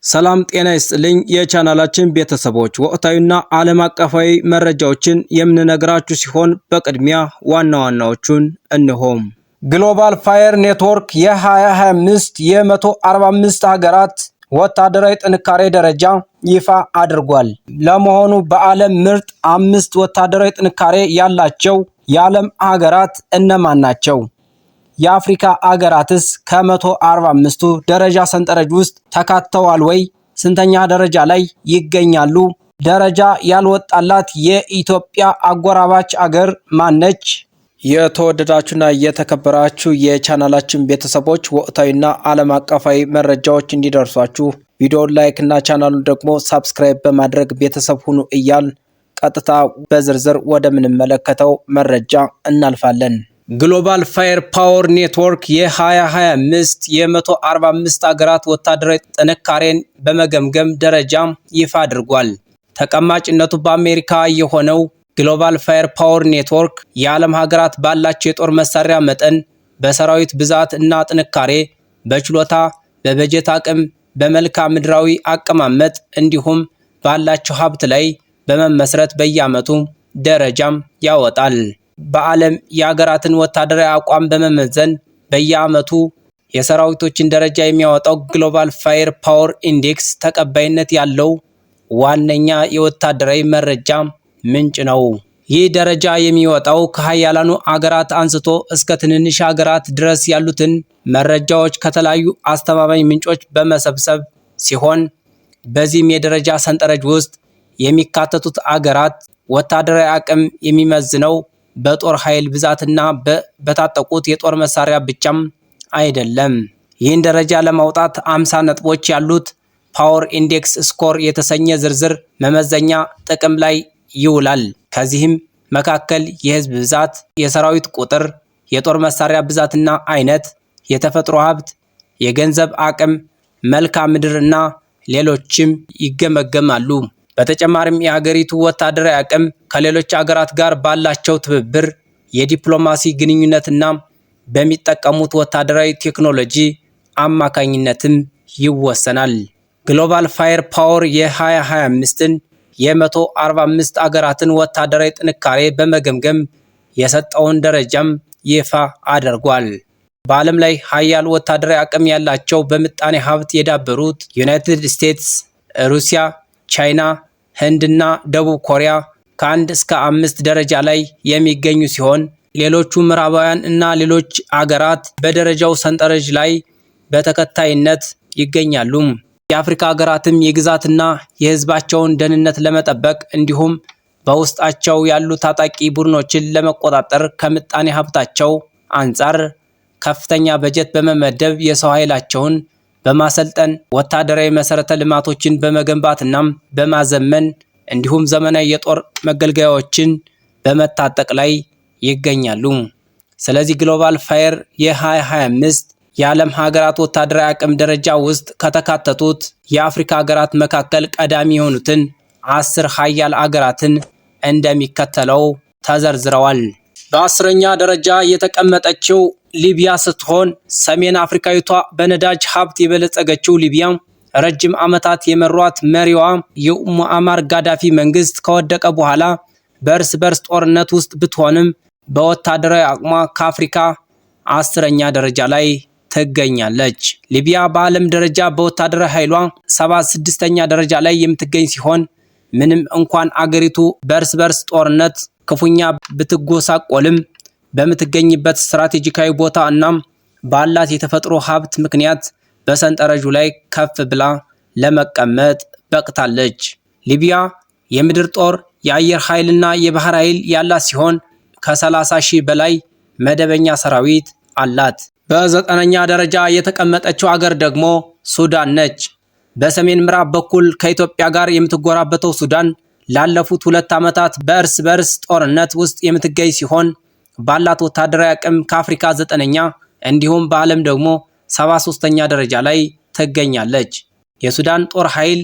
ሰላም ጤና ይስጥልኝ የቻናላችን ቤተሰቦች ወቅታዊና ዓለም አቀፋዊ መረጃዎችን የምንነግራችሁ ሲሆን በቅድሚያ ዋና ዋናዎቹን እንሆም። ግሎባል ፋየር ኔትወርክ የ2025 የ145 ሀገራት ወታደራዊ ጥንካሬ ደረጃ ይፋ አድርጓል። ለመሆኑ በዓለም ምርጥ 5 ወታደራዊ ጥንካሬ ያላቸው የዓለም ሀገራት እነማን ናቸው? የአፍሪካ አገራትስ ከ145ቱ ደረጃ ሰንጠረዥ ውስጥ ተካተዋል ወይ? ስንተኛ ደረጃ ላይ ይገኛሉ? ደረጃ ያልወጣላት የኢትዮጵያ አጎራባች አገር ማነች? የተወደዳችሁና የተከበራችሁ የቻናላችን ቤተሰቦች ወቅታዊና ዓለም አቀፋዊ መረጃዎች እንዲደርሷችሁ ቪዲዮውን ላይክ እና ቻናሉን ደግሞ ሰብስክራይብ በማድረግ ቤተሰብ ሁኑ እያል ቀጥታ በዝርዝር ወደምንመለከተው መረጃ እናልፋለን። ግሎባል ፋየር ፓወር ኔትወርክ የ2025 የ145 ሀገራት ወታደራዊ ጥንካሬን በመገምገም ደረጃ ይፋ አድርጓል። ተቀማጭነቱ በአሜሪካ የሆነው ግሎባል ፋየር ፓወር ኔትወርክ የዓለም ሀገራት ባላቸው የጦር መሳሪያ መጠን፣ በሰራዊት ብዛት እና ጥንካሬ፣ በችሎታ፣ በበጀት አቅም፣ በመልክዓ ምድራዊ አቀማመጥ እንዲሁም ባላቸው ሀብት ላይ በመመስረት በየዓመቱ ደረጃም ያወጣል። በዓለም የሀገራትን ወታደራዊ አቋም በመመዘን በየዓመቱ የሰራዊቶችን ደረጃ የሚያወጣው ግሎባል ፋየር ፓወር ኢንዴክስ ተቀባይነት ያለው ዋነኛ የወታደራዊ መረጃ ምንጭ ነው። ይህ ደረጃ የሚወጣው ከሀያላኑ አገራት አንስቶ እስከ ትንንሽ ሀገራት ድረስ ያሉትን መረጃዎች ከተለያዩ አስተማማኝ ምንጮች በመሰብሰብ ሲሆን በዚህም የደረጃ ሰንጠረዥ ውስጥ የሚካተቱት አገራት ወታደራዊ አቅም የሚመዝነው በጦር ኃይል ብዛትና በታጠቁት የጦር መሳሪያ ብቻም አይደለም። ይህን ደረጃ ለማውጣት 50 ነጥቦች ያሉት ፓወር ኢንዴክስ ስኮር የተሰኘ ዝርዝር መመዘኛ ጥቅም ላይ ይውላል። ከዚህም መካከል የህዝብ ብዛት፣ የሰራዊት ቁጥር፣ የጦር መሳሪያ ብዛትና አይነት፣ የተፈጥሮ ሀብት፣ የገንዘብ አቅም፣ መልክዓ ምድር እና ሌሎችም ይገመገማሉ። በተጨማሪም የሀገሪቱ ወታደራዊ አቅም ከሌሎች አገራት ጋር ባላቸው ትብብር፣ የዲፕሎማሲ ግንኙነትና በሚጠቀሙት ወታደራዊ ቴክኖሎጂ አማካኝነትም ይወሰናል። ግሎባል ፋየር ፓወር የ2025ን የ145 አገራትን ወታደራዊ ጥንካሬ በመገምገም የሰጠውን ደረጃም ይፋ አድርጓል። በዓለም ላይ ሀያል ወታደራዊ አቅም ያላቸው በምጣኔ ሀብት የዳበሩት ዩናይትድ ስቴትስ፣ ሩሲያ፣ ቻይና፣ ህንድና ደቡብ ኮሪያ ከ1 እስከ 5 ደረጃ ላይ የሚገኙ ሲሆን ሌሎቹ ምዕራባውያን እና ሌሎች አገራት በደረጃው ሰንጠረዥ ላይ በተከታይነት ይገኛሉ። የአፍሪካ ሀገራትም የግዛትና የህዝባቸውን ደህንነት ለመጠበቅ እንዲሁም በውስጣቸው ያሉ ታጣቂ ቡድኖችን ለመቆጣጠር ከምጣኔ ሀብታቸው አንጻር ከፍተኛ በጀት በመመደብ የሰው ኃይላቸውን በማሰልጠን ወታደራዊ መሰረተ ልማቶችን በመገንባትና በማዘመን እንዲሁም ዘመናዊ የጦር መገልገያዎችን በመታጠቅ ላይ ይገኛሉ። ስለዚህ ግሎባል ፋየር የ2025 የዓለም ሀገራት ወታደራዊ አቅም ደረጃ ውስጥ ከተካተቱት የአፍሪካ ሀገራት መካከል ቀዳሚ የሆኑትን 10 ሀያል አገራትን እንደሚከተለው ተዘርዝረዋል። በ10ኛ ደረጃ የተቀመጠችው ሊቢያ ስትሆን ሰሜን አፍሪካዊቷ በነዳጅ ሀብት የበለጸገችው ሊቢያ ረጅም ዓመታት የመሯት መሪዋ የሙአማር ጋዳፊ መንግስት ከወደቀ በኋላ በእርስ በርስ ጦርነት ውስጥ ብትሆንም በወታደራዊ አቅሟ ከአፍሪካ 10ኛ ደረጃ ላይ ትገኛለች። ሊቢያ በዓለም ደረጃ በወታደራዊ ኃይሏ 76ኛ ደረጃ ላይ የምትገኝ ሲሆን ምንም እንኳን አገሪቱ በእርስ በርስ ጦርነት ክፉኛ ብትጎሳቆልም በምትገኝበት ስትራቴጂካዊ ቦታ እና ባላት የተፈጥሮ ሀብት ምክንያት በሰንጠረዡ ላይ ከፍ ብላ ለመቀመጥ በቅታለች። ሊቢያ የምድር ጦር፣ የአየር ኃይልና የባህር ኃይል ያላት ሲሆን ከ30 ሺህ በላይ መደበኛ ሰራዊት አላት። በ9ኛ ደረጃ የተቀመጠችው አገር ደግሞ ሱዳን ነች። በሰሜን ምዕራብ በኩል ከኢትዮጵያ ጋር የምትጎራበተው ሱዳን ላለፉት 2 ዓመታት በእርስ በርስ ጦርነት ውስጥ የምትገኝ ሲሆን ባላት ወታደራዊ አቅም ከአፍሪካ 9ኛ እንዲሁም በዓለም ደግሞ 73ኛ ደረጃ ላይ ትገኛለች። የሱዳን ጦር ኃይል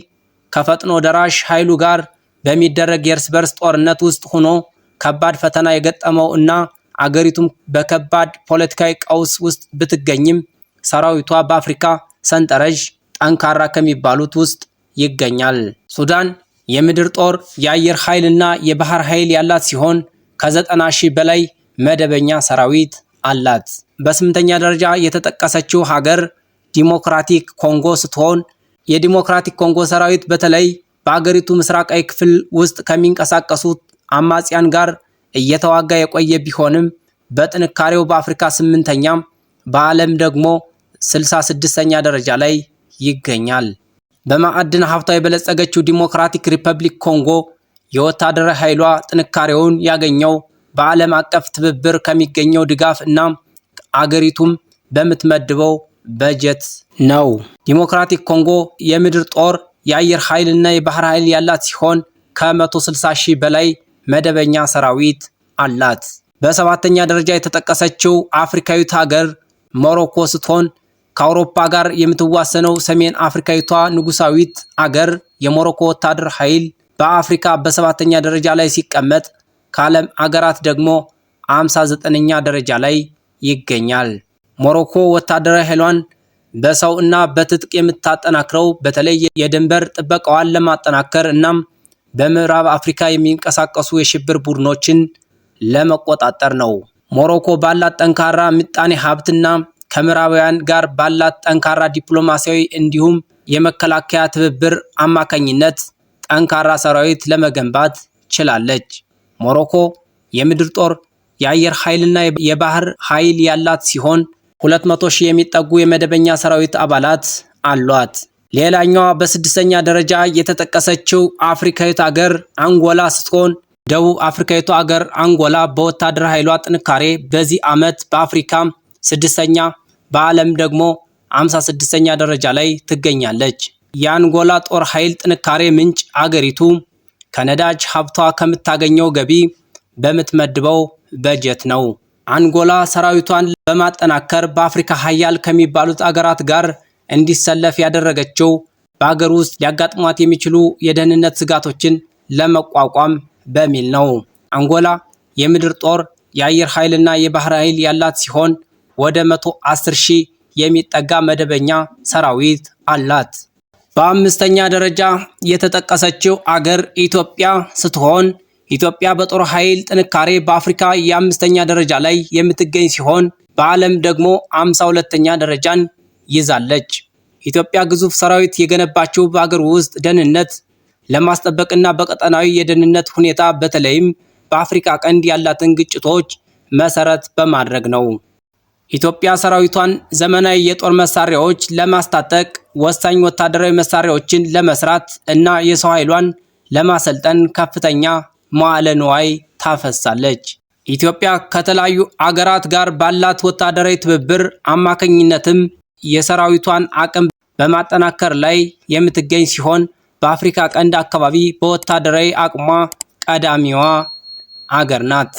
ከፈጥኖ ደራሽ ኃይሉ ጋር በሚደረግ የእርስ በርስ ጦርነት ውስጥ ሆኖ ከባድ ፈተና የገጠመው እና አገሪቱም በከባድ ፖለቲካዊ ቀውስ ውስጥ ብትገኝም ሰራዊቷ በአፍሪካ ሰንጠረዥ ጠንካራ ከሚባሉት ውስጥ ይገኛል። ሱዳን የምድር ጦር፣ የአየር ኃይልና የባህር ኃይል ያላት ሲሆን ከ90 ሺህ በላይ መደበኛ ሰራዊት አላት። በስምንተኛ ደረጃ የተጠቀሰችው ሀገር ዲሞክራቲክ ኮንጎ ስትሆን የዲሞክራቲክ ኮንጎ ሰራዊት በተለይ በአገሪቱ ምስራቃዊ ክፍል ውስጥ ከሚንቀሳቀሱት አማጽያን ጋር እየተዋጋ የቆየ ቢሆንም በጥንካሬው በአፍሪካ 8ኛ በዓለም ደግሞ 66ኛ ደረጃ ላይ ይገኛል። በማዕድን ሀብቷ የበለጸገችው ዲሞክራቲክ ሪፐብሊክ ኮንጎ የወታደራዊ ኃይሏ ጥንካሬውን ያገኘው በዓለም አቀፍ ትብብር ከሚገኘው ድጋፍ እና አገሪቱም በምትመድበው በጀት ነው። ዲሞክራቲክ ኮንጎ የምድር ጦር፣ የአየር ኃይል እና የባህር ኃይል ያላት ሲሆን ከ160 ሺህ በላይ መደበኛ ሰራዊት አላት። በሰባተኛ ደረጃ የተጠቀሰችው አፍሪካዊት ሀገር ሞሮኮ ስትሆን ከአውሮፓ ጋር የምትዋሰነው ሰሜን አፍሪካዊቷ ንጉሳዊት አገር የሞሮኮ ወታደር ኃይል በአፍሪካ በሰባተኛ ደረጃ ላይ ሲቀመጥ ከዓለም አገራት ደግሞ 59ኛ ደረጃ ላይ ይገኛል። ሞሮኮ ወታደራዊ ኃይሏን በሰው እና በትጥቅ የምታጠናክረው በተለይ የድንበር ጥበቃዋን ለማጠናከር እናም በምዕራብ አፍሪካ የሚንቀሳቀሱ የሽብር ቡድኖችን ለመቆጣጠር ነው። ሞሮኮ ባላት ጠንካራ ምጣኔ ሀብትና ከምዕራባውያን ጋር ባላት ጠንካራ ዲፕሎማሲያዊ እንዲሁም የመከላከያ ትብብር አማካኝነት ጠንካራ ሰራዊት ለመገንባት ችላለች። ሞሮኮ የምድር ጦር፣ የአየር ኃይልና የባህር ኃይል ያላት ሲሆን 200 ሺህ የሚጠጉ የመደበኛ ሰራዊት አባላት አሏት። ሌላኛዋ በስድስተኛ ደረጃ የተጠቀሰችው አፍሪካዊት አገር አንጎላ ስትሆን ደቡብ አፍሪካዊቷ አገር አንጎላ በወታደር ኃይሏ ጥንካሬ በዚህ ዓመት በአፍሪካ 6ኛ በዓለም ደግሞ 56ኛ ደረጃ ላይ ትገኛለች። የአንጎላ ጦር ኃይል ጥንካሬ ምንጭ አገሪቱ ከነዳጅ ሀብቷ ከምታገኘው ገቢ በምትመድበው በጀት ነው። አንጎላ ሰራዊቷን በማጠናከር በአፍሪካ ሀያል ከሚባሉት አገራት ጋር እንዲሰለፍ ያደረገችው በአገር ውስጥ ሊያጋጥሟት የሚችሉ የደህንነት ስጋቶችን ለመቋቋም በሚል ነው። አንጎላ የምድር ጦር፣ የአየር ኃይልና የባህር ኃይል ያላት ሲሆን ወደ 110 ሺህ የሚጠጋ መደበኛ ሰራዊት አላት። በአምስተኛ ደረጃ የተጠቀሰችው አገር ኢትዮጵያ ስትሆን ኢትዮጵያ በጦር ኃይል ጥንካሬ በአፍሪካ የ5ኛ ደረጃ ላይ የምትገኝ ሲሆን በዓለም ደግሞ 52ኛ ደረጃን ይዛለች። ኢትዮጵያ ግዙፍ ሰራዊት የገነባችው በአገር ውስጥ ደህንነት ለማስጠበቅና በቀጠናዊ የደህንነት ሁኔታ በተለይም በአፍሪካ ቀንድ ያላትን ግጭቶች መሰረት በማድረግ ነው። ኢትዮጵያ ሰራዊቷን ዘመናዊ የጦር መሳሪያዎች ለማስታጠቅ፣ ወሳኝ ወታደራዊ መሳሪያዎችን ለመስራት እና የሰው ኃይሏን ለማሰልጠን ከፍተኛ መዋዕለ ንዋይ ታፈሳለች። ኢትዮጵያ ከተለያዩ አገራት ጋር ባላት ወታደራዊ ትብብር አማካኝነትም የሰራዊቷን አቅም በማጠናከር ላይ የምትገኝ ሲሆን በአፍሪካ ቀንድ አካባቢ በወታደራዊ አቅሟ ቀዳሚዋ አገር ናት።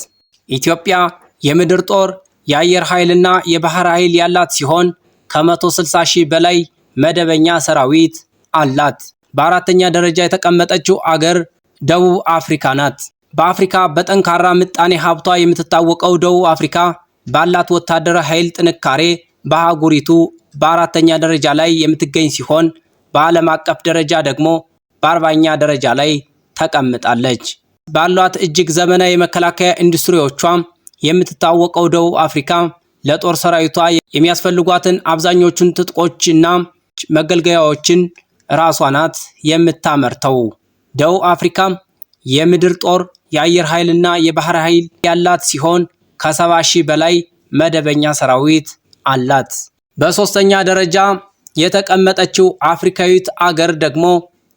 ኢትዮጵያ የምድር ጦር፣ የአየር ኃይልና የባህር ኃይል ያላት ሲሆን ከ160 ሺህ በላይ መደበኛ ሰራዊት አላት። በአራተኛ ደረጃ የተቀመጠችው አገር ደቡብ አፍሪካ ናት። በአፍሪካ በጠንካራ ምጣኔ ሀብቷ የምትታወቀው ደቡብ አፍሪካ ባላት ወታደራዊ ኃይል ጥንካሬ በአህጉሪቱ በአራተኛ ደረጃ ላይ የምትገኝ ሲሆን በዓለም አቀፍ ደረጃ ደግሞ በ40ኛ ደረጃ ላይ ተቀምጣለች። ባሏት እጅግ ዘመናዊ የመከላከያ ኢንዱስትሪዎቿ የምትታወቀው ደቡብ አፍሪካ ለጦር ሰራዊቷ የሚያስፈልጓትን አብዛኞቹን ትጥቆችና መገልገያዎችን ራሷ ናት የምታመርተው። ደቡብ አፍሪካ የምድር ጦር፣ የአየር ኃይልና የባህር ኃይል ያላት ሲሆን ከ70 ሺህ በላይ መደበኛ ሰራዊት አላት። በሶስተኛ ደረጃ የተቀመጠችው አፍሪካዊት አገር ደግሞ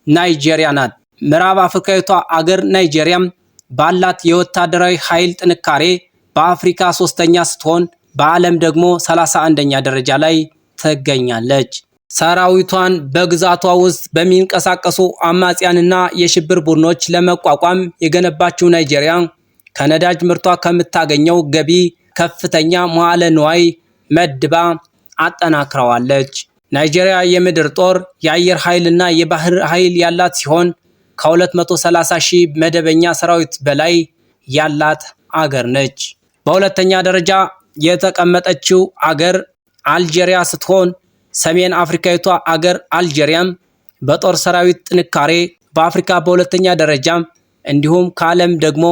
ናይጄሪያ ናት። ምዕራብ አፍሪካዊቷ አገር ናይጄሪያም ባላት የወታደራዊ ኃይል ጥንካሬ በአፍሪካ 3ኛ ስትሆን በዓለም ደግሞ 31ኛ ደረጃ ላይ ትገኛለች። ሰራዊቷን በግዛቷ ውስጥ በሚንቀሳቀሱ አማጽያንና የሽብር ቡድኖች ለመቋቋም የገነባችው ናይጄሪያ ከነዳጅ ምርቷ ከምታገኘው ገቢ ከፍተኛ መዋዕለ ንዋይ መድባ አጠናክረዋለች። ናይጄሪያ የምድር ጦር፣ የአየር ኃይልና የባህር ኃይል ያላት ሲሆን ከ230 ሺህ መደበኛ ሰራዊት በላይ ያላት አገር ነች። በሁለተኛ ደረጃ የተቀመጠችው አገር አልጄሪያ ስትሆን ሰሜን አፍሪካዊቷ አገር አልጄሪያም በጦር ሰራዊት ጥንካሬ በአፍሪካ በሁለተኛ ደረጃ እንዲሁም ከዓለም ደግሞ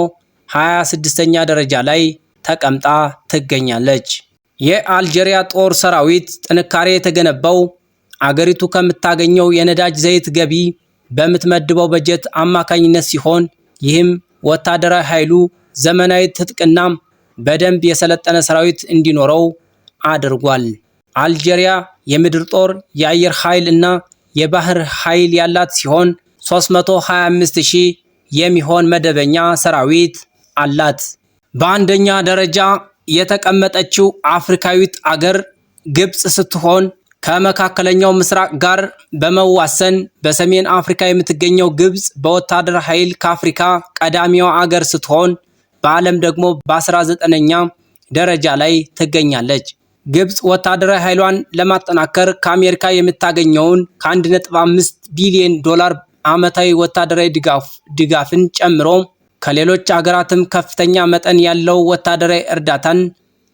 26ኛ ደረጃ ላይ ተቀምጣ ትገኛለች። የአልጄሪያ ጦር ሰራዊት ጥንካሬ የተገነባው አገሪቱ ከምታገኘው የነዳጅ ዘይት ገቢ በምትመድበው በጀት አማካኝነት ሲሆን ይህም ወታደራዊ ኃይሉ ዘመናዊ ትጥቅና በደንብ የሰለጠነ ሰራዊት እንዲኖረው አድርጓል። አልጄሪያ የምድር ጦር፣ የአየር ኃይል እና የባህር ኃይል ያላት ሲሆን 325,000 የሚሆን መደበኛ ሰራዊት አላት። በአንደኛ ደረጃ የተቀመጠችው አፍሪካዊት አገር ግብጽ ስትሆን ከመካከለኛው ምስራቅ ጋር በመዋሰን በሰሜን አፍሪካ የምትገኘው ግብጽ በወታደር ኃይል ከአፍሪካ ቀዳሚዋ አገር ስትሆን በዓለም ደግሞ በ19ኛ ደረጃ ላይ ትገኛለች። ግብጽ ወታደራዊ ኃይሏን ለማጠናከር ከአሜሪካ የምታገኘውን ከ1.5 ቢሊዮን ዶላር ዓመታዊ ወታደራዊ ድጋፍን ጨምሮ ከሌሎች አገራትም ከፍተኛ መጠን ያለው ወታደራዊ እርዳታን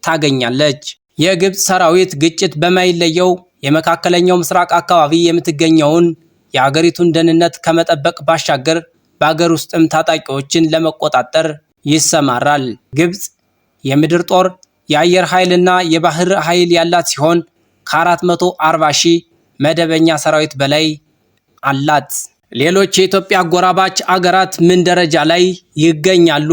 ታገኛለች። የግብጽ ሰራዊት ግጭት በማይለየው የመካከለኛው ምስራቅ አካባቢ የምትገኘውን የአገሪቱን ደህንነት ከመጠበቅ ባሻገር በአገር ውስጥም ታጣቂዎችን ለመቆጣጠር ይሰማራል። ግብጽ የምድር ጦር፣ የአየር ኃይልና የባህር ኃይል ያላት ሲሆን ከ440,000 መደበኛ ሰራዊት በላይ አላት። ሌሎች የኢትዮጵያ አጎራባች አገራት ምን ደረጃ ላይ ይገኛሉ?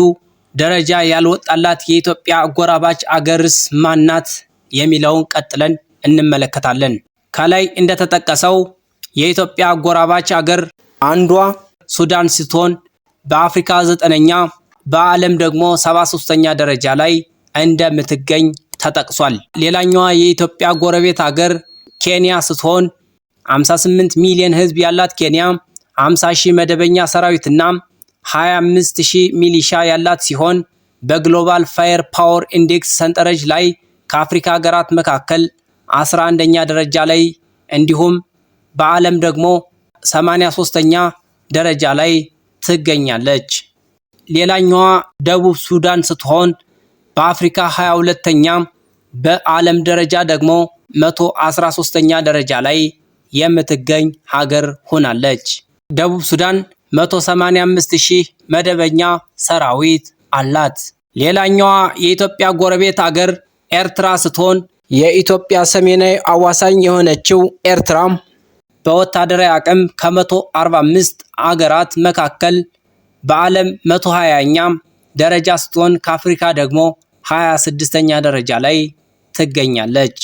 ደረጃ ያልወጣላት የኢትዮጵያ አጎራባች አገርስ ማናት? የሚለውን ቀጥለን እንመለከታለን። ከላይ እንደተጠቀሰው የኢትዮጵያ አጎራባች አገር አንዷ ሱዳን ስትሆን በአፍሪካ 9ኛ በዓለም ደግሞ 73ኛ ደረጃ ላይ እንደምትገኝ ተጠቅሷል። ሌላኛዋ የኢትዮጵያ ጎረቤት አገር ኬንያ ስትሆን 58 ሚሊዮን ሕዝብ ያላት ኬንያ 50,000 መደበኛ ሰራዊትና 25,000 ሚሊሻ ያላት ሲሆን በግሎባል ፋየር ፓወር ኢንዴክስ ሰንጠረዥ ላይ ከአፍሪካ ሀገራት መካከል 11ኛ ደረጃ ላይ እንዲሁም በዓለም ደግሞ 83ኛ ደረጃ ላይ ትገኛለች። ሌላኛዋ ደቡብ ሱዳን ስትሆን በአፍሪካ 22ኛ በዓለም ደረጃ ደግሞ 113ኛ ደረጃ ላይ የምትገኝ ሀገር ሆናለች። ደቡብ ሱዳን 185,000 መደበኛ ሰራዊት አላት። ሌላኛዋ የኢትዮጵያ ጎረቤት ሀገር ኤርትራ ስትሆን የኢትዮጵያ ሰሜናዊ አዋሳኝ የሆነችው ኤርትራ በወታደራዊ አቅም ከ145 አገራት መካከል በዓለም 120ኛ ደረጃ ስትሆን ከአፍሪካ ደግሞ 26ኛ ደረጃ ላይ ትገኛለች።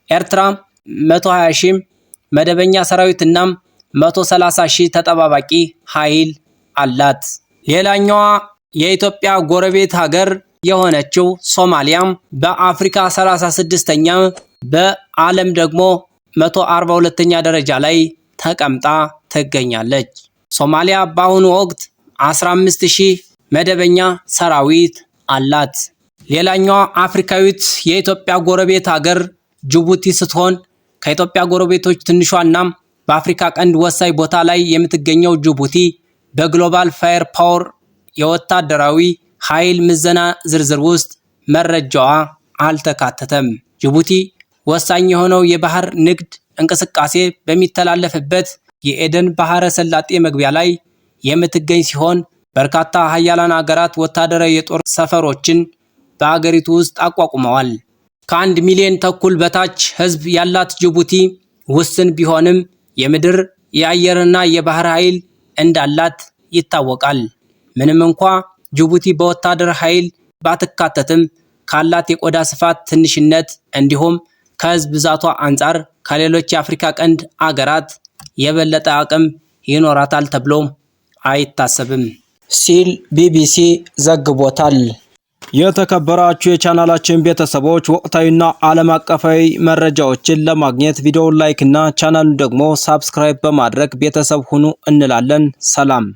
ኤርትራ 120,000 መደበኛ ሰራዊትና 130,000 ተጠባባቂ ኃይል አላት። ሌላኛዋ የኢትዮጵያ ጎረቤት ሀገር የሆነችው ሶማሊያም በአፍሪካ 36ኛ በዓለም ደግሞ 142ኛ ደረጃ ላይ ተቀምጣ ትገኛለች። ሶማሊያ በአሁኑ ወቅት 15,000 መደበኛ ሰራዊት አላት። ሌላኛዋ አፍሪካዊት የኢትዮጵያ ጎረቤት ሀገር ጅቡቲ ስትሆን ከኢትዮጵያ ጎረቤቶች ትንሿና በአፍሪካ ቀንድ ወሳኝ ቦታ ላይ የምትገኘው ጅቡቲ በግሎባል ፋየር ፓወር የወታደራዊ ኃይል ምዘና ዝርዝር ውስጥ መረጃዋ አልተካተተም። ጅቡቲ ወሳኝ የሆነው የባህር ንግድ እንቅስቃሴ በሚተላለፍበት የኤደን ባህረ ሰላጤ መግቢያ ላይ የምትገኝ ሲሆን በርካታ ሀያላን አገራት ወታደራዊ የጦር ሰፈሮችን በአገሪቱ ውስጥ አቋቁመዋል። ከ1 ሚሊዮን ተኩል በታች ሕዝብ ያላት ጅቡቲ ውስን ቢሆንም የምድር የአየርና የባህር ኃይል እንዳላት ይታወቃል። ምንም እንኳ ጅቡቲ በወታደር ኃይል ባትካተትም ካላት የቆዳ ስፋት ትንሽነት እንዲሁም ከሕዝብ ብዛቷ አንጻር ከሌሎች የአፍሪካ ቀንድ አገራት የበለጠ አቅም ይኖራታል ተብሎ አይታሰብም ሲል ቢቢሲ ዘግቦታል። የተከበራችሁ የቻናላችን ቤተሰቦች ወቅታዊና ዓለም አቀፋዊ መረጃዎችን ለማግኘት ቪዲዮውን ላይክ እና ቻናሉን ደግሞ ሳብስክራይብ በማድረግ ቤተሰብ ሁኑ እንላለን። ሰላም።